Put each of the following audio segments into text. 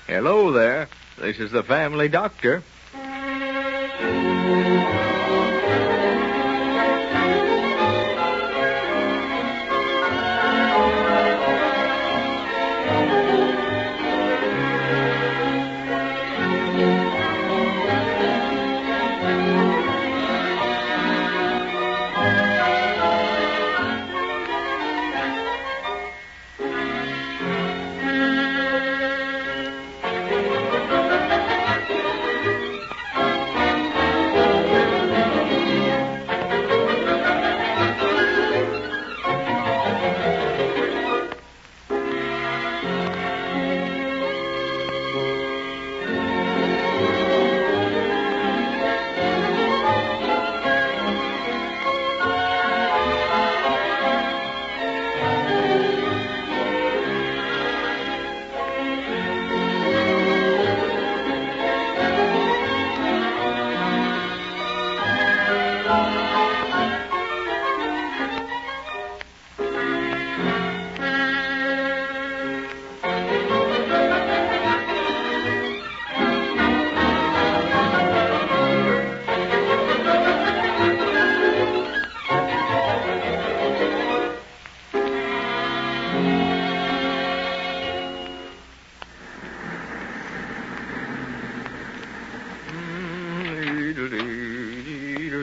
Hello there. This is the family doctor.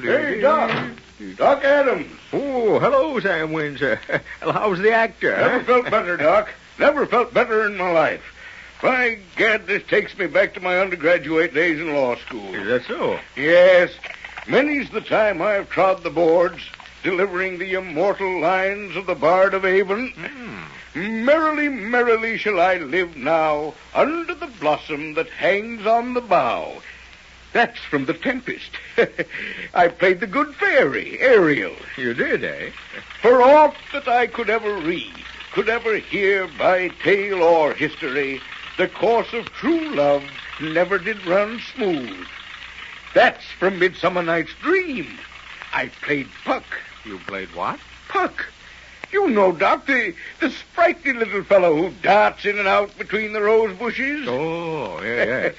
Hey, Doc. Doc Adams. Oh, hello, Sam Windsor. Well, how's the actor? Never felt better, Doc. Never felt better in my life. By gad, this takes me back to my undergraduate days in law school. Is that so? Yes. Many's the time I've trod the boards, delivering the immortal lines of the Bard of Avon. Merrily, merrily shall I live now, under the blossom that hangs on the bough. That's from The Tempest. I played the good fairy, Ariel. You did, eh? For aught that I could ever read, could ever hear by tale or history, the course of true love never did run smooth. That's from Midsummer Night's Dream. I played Puck. You played what? Puck. You know, Doc, the sprightly little fellow who darts in and out between the rose bushes. Oh, yeah.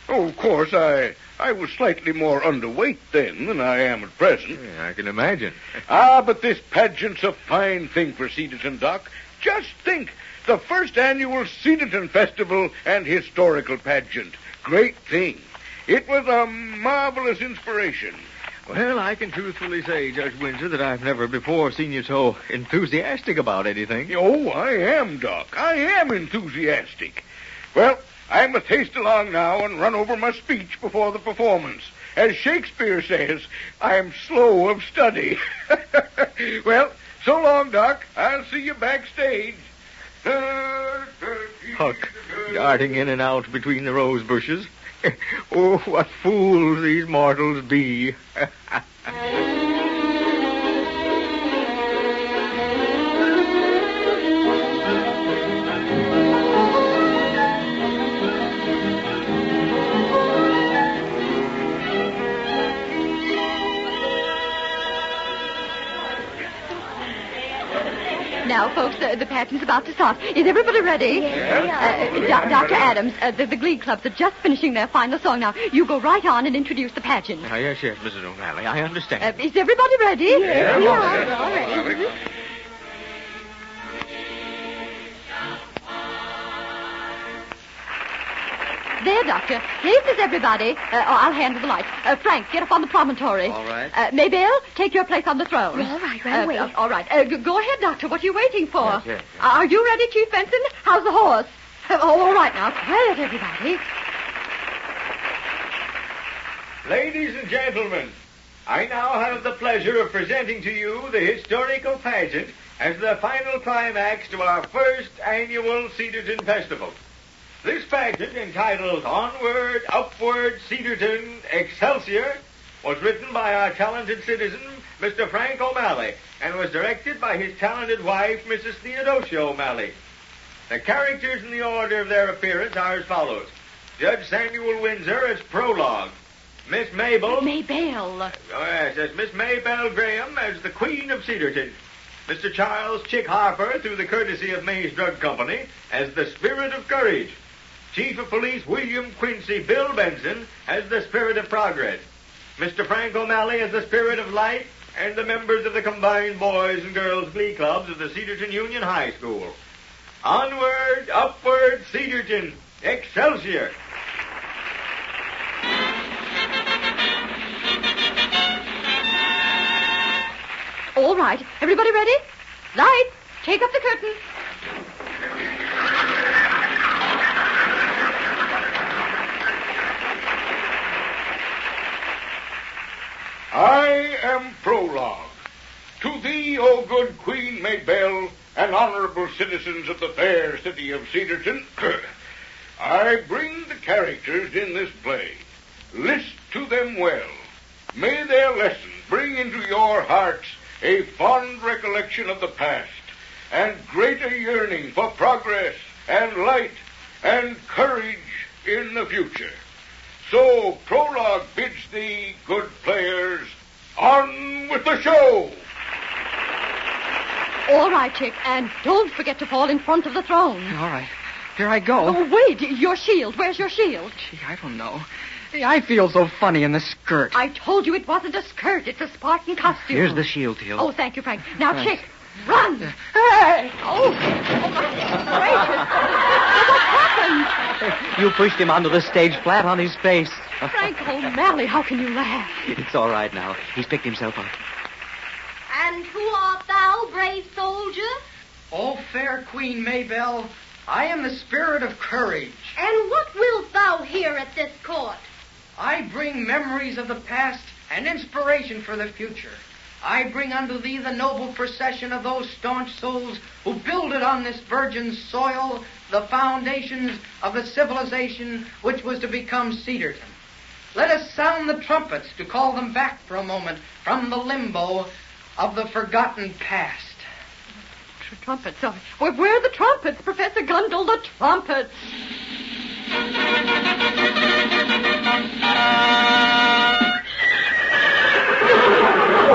Oh, of course, I was slightly more underweight then than I am at present. Yeah, I can imagine. But this pageant's a fine thing for Cedarton, Doc. Just think, the first annual Cedarton Festival and Historical Pageant. Great thing. It was a marvelous inspiration. Well, I can truthfully say, Judge Windsor, that I've never before seen you so enthusiastic about anything. Oh, I am, Doc. I am enthusiastic. Well, I must haste along now and run over my speech before the performance. As Shakespeare says, I'm slow of study. Well, so long, Doc. I'll see you backstage. Puck, darting in and out between the rose bushes. Oh, what fools these mortals be. Now, folks, the pageant's about to start. Is everybody ready? Yes. Dr. Adams, the Glee Clubs are just finishing their final song now. You go right on and introduce the pageant. Yes, Mrs. O'Malley, I understand. Is everybody ready? Yes. We are. All right. There, Doctor. Places, everybody. I'll handle the lights. Frank, get up on the promontory. All right. Maybelle, take your place on the throne. All right, right away. All right. Go ahead, Doctor. What are you waiting for? Yes. Are you ready, Chief Benson? How's the horse? All right now. Quiet, everybody. Ladies and gentlemen, I now have the pleasure of presenting to you the historical pageant as the final climax to our first annual Cedarton Festival. This pageant, entitled Onward, Upward, Cedarton, Excelsior, was written by our talented citizen, Mr. Frank O'Malley, and was directed by his talented wife, Mrs. Theodosia O'Malley. The characters in the order of their appearance are as follows. Judge Samuel Windsor as prologue. Miss Mabel... Maybelle. As Miss Maybelle Graham as the Queen of Cedarton. Mr. Charles Chick Harper, through the courtesy of May's Drug Company, as the Spirit of Courage. Chief of Police William Quincy Bill Benson as the Spirit of Progress. Mr. Frank O'Malley as the Spirit of Light, and the members of the combined boys and girls glee clubs of the Cedarton Union High School. Onward, upward, Cedarton, Excelsior! All right. Everybody ready? Lights, take up the curtain. I am Prologue. To thee, O good Queen Maybelle, and honorable citizens of the fair city of Cedarton, I bring the characters in this play. List to them well. May their lessons bring into your hearts a fond recollection of the past, and greater yearning for progress and light and courage in the future. So Prologue bids thee, good players, on with the show! All right, Chick, and don't forget to fall in front of the throne. All right. Here I go. Oh, wait, your shield. Where's your shield? Gee, I don't know. I feel so funny in the skirt. I told you it wasn't a skirt. It's a Spartan costume. Here's the shield, Teal. Oh, thank you, Frank. Now, Thanks. Chick, run. Hey! Oh, my gracious. What happened? You pushed him onto the stage flat on his face. Frank O'Malley, how can you laugh? It's all right now. He's picked himself up. And who art thou, brave soldier? O fair Queen Maybelle, I am the Spirit of Courage. And what wilt thou here at this court? I bring memories of the past and inspiration for the future. I bring unto thee the noble procession of those staunch souls who builded on this virgin soil the foundations of the civilization which was to become Cedarton. Let us sound the trumpets to call them back for a moment from the limbo of the forgotten past. Trumpets. Oh, where are the trumpets, Professor Gundel? The trumpets.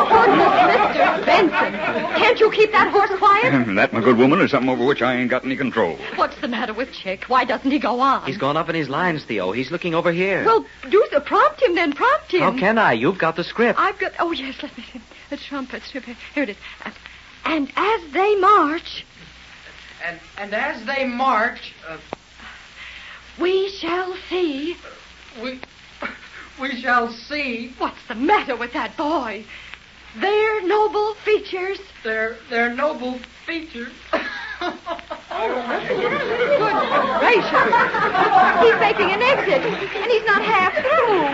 Goodness, Mr. Benson. Can't you keep that horse quiet? That, my good woman, is something over which I ain't got any control. What's the matter with Chick? Why doesn't he go on? He's gone up in his lines, Theo. He's looking over here. Well, do so. Prompt him, then. Prompt him. How can I? You've got the script. I've got... Oh, yes, let me see. The trumpets. Here it is. And as they march... And as they march, we shall see... we shall see What's the matter with that boy? Their noble features... their noble features. Good gracious. He's making an exit, and he's not half through.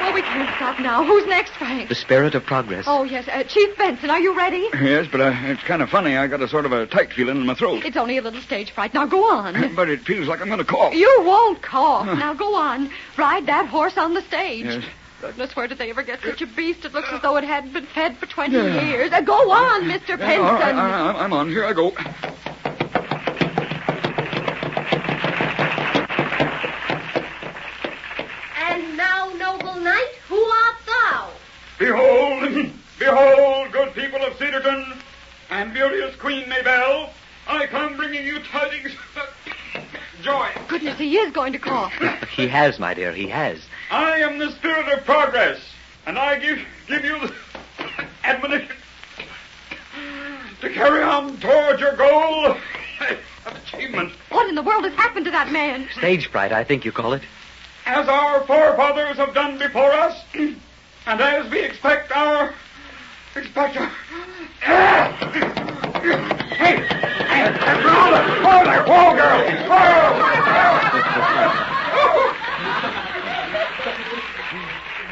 Well, we can't stop now. Who's next, Frank? The Spirit of Progress. Oh, yes. Chief Benson, are you ready? Yes, but it's kind of funny. I got a sort of a tight feeling in my throat. It's only a little stage fright. Now, go on. But it feels like I'm going to cough. You won't cough. Now, go on. Ride that horse on the stage. Yes. Goodness, where did they ever get such a beast? It looks as though it hadn't been fed for 20 years. Go on, Mr. Benson. All right, I'm on. Here I go. And now, noble knight, who art thou? Behold, good people of Cedarton, and beauteous Queen Maybelle, I come bringing you tidings of joy. Goodness, he is going to cough. He has, my dear, he has. I am the Spirit of Progress, and I give you the admonition to carry on toward your goal of achievement. What in the world has happened to that man? Stage fright, I think you call it. As our forefathers have done before us, and as we expect our... Hey! Whoa, girl!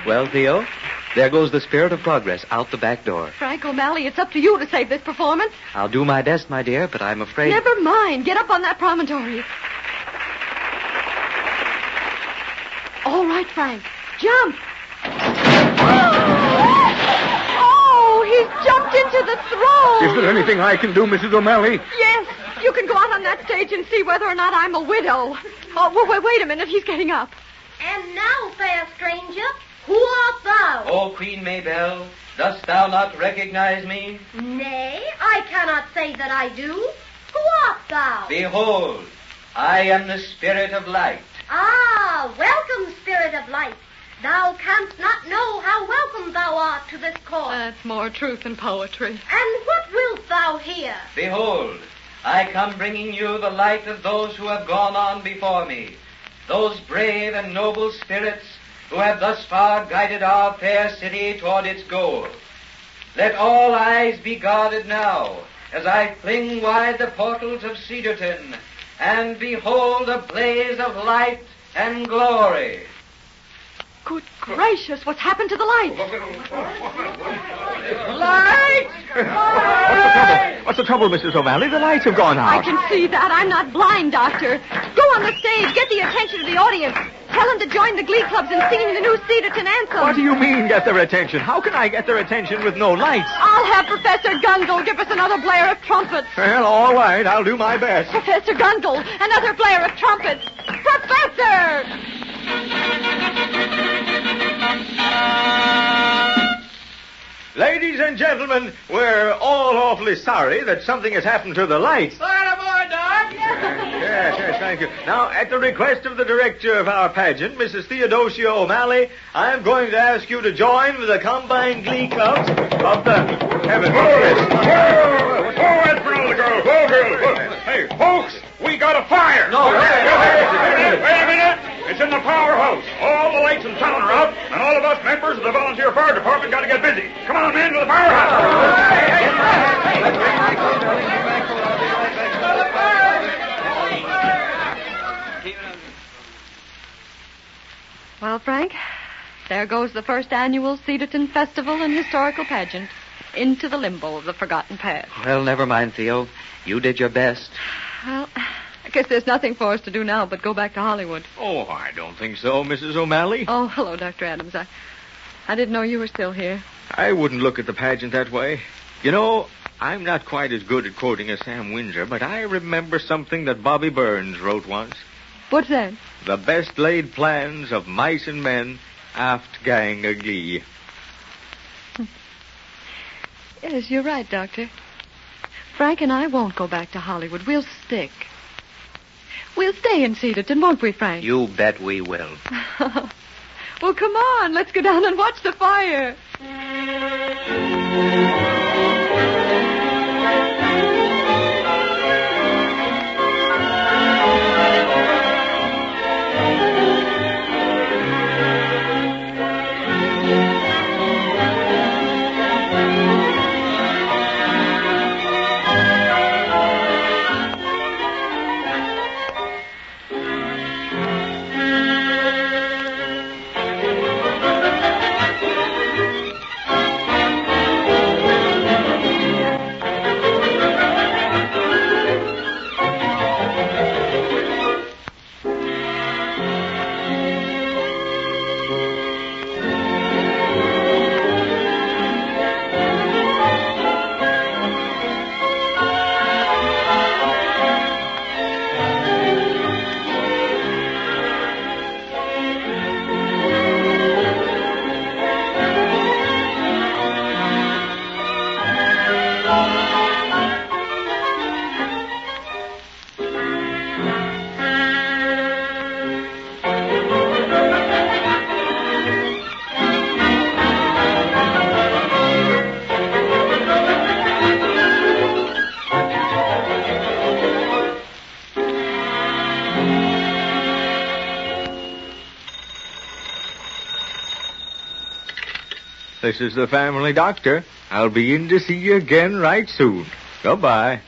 Well, Theo, there goes the Spirit of Progress out the back door. Frank O'Malley, it's up to you to save this performance. I'll do my best, my dear, but I'm afraid... Never mind. Get up on that promontory. All right, Frank. Jump. Oh, he's jumped into the throne. Is there anything I can do, Mrs. O'Malley? Yes. You can go out on that stage and see whether or not I'm a widow. Oh, wait a minute. He's getting up. And now, fair stranger, who art thou? O Queen Maybelle, dost thou not recognize me? Nay, I cannot say that I do. Who art thou? Behold, I am the Spirit of Light. Ah, welcome, Spirit of Light. Thou canst not know how welcome thou art to this court. That's more truth than poetry. And what wilt thou hear? Behold, I come bringing you the light of those who have gone on before me, those brave and noble spirits who have thus far guided our fair city toward its goal. Let all eyes be guarded now, as I fling wide the portals of Cedarton, and behold a blaze of light and glory. Good gracious, what's happened to the light? What's the trouble, Mrs. O'Malley? The lights have gone I out. can see that. I'm not blind, Doctor. Go on the stage, get the attention of the audience. Tell them to join the glee clubs in singing the new Cedarton anthem. What do you mean, get their attention? How can I get their attention with no lights? I'll have Professor Gundle give us another blayer of trumpets. Well, all right. I'll do my best. Professor Gundle, another blayer of trumpets. Professor! Ladies and gentlemen, we're all awfully sorry that something has happened to the lights. Yes, thank you. Now, at the request of the director of our pageant, Mrs. Theodosia O'Malley, I'm going to ask you to join with the combined glee clubs of the heaven. Forward for all the girls. All girls. Hey, folks, we got a fire. No, wait a minute. It's in the powerhouse. All the lights in town are out, and all of us members of the volunteer fire department got to get busy. Come on, men, to the Well, Frank, there goes the first annual Cedarton Festival and Historical Pageant into the limbo of the forgotten past. Well, never mind, Theo. You did your best. Well, I guess there's nothing for us to do now but go back to Hollywood. Oh, I don't think so, Mrs. O'Malley. Oh, hello, Dr. Adams. I didn't know you were still here. I wouldn't look at the pageant that way. You know, I'm not quite as good at quoting as Sam Windsor, but I remember something that Bobby Burns wrote once. What's that? The best laid plans of mice and men aft gang a glee. Yes, you're right, Doctor. Frank and I won't go back to Hollywood. We'll stick. We'll stay in Cedarton, won't we, Frank? You bet we will. Well, come on. Let's go down and watch the fire. This is the family doctor. I'll be in to see you again right soon. Goodbye.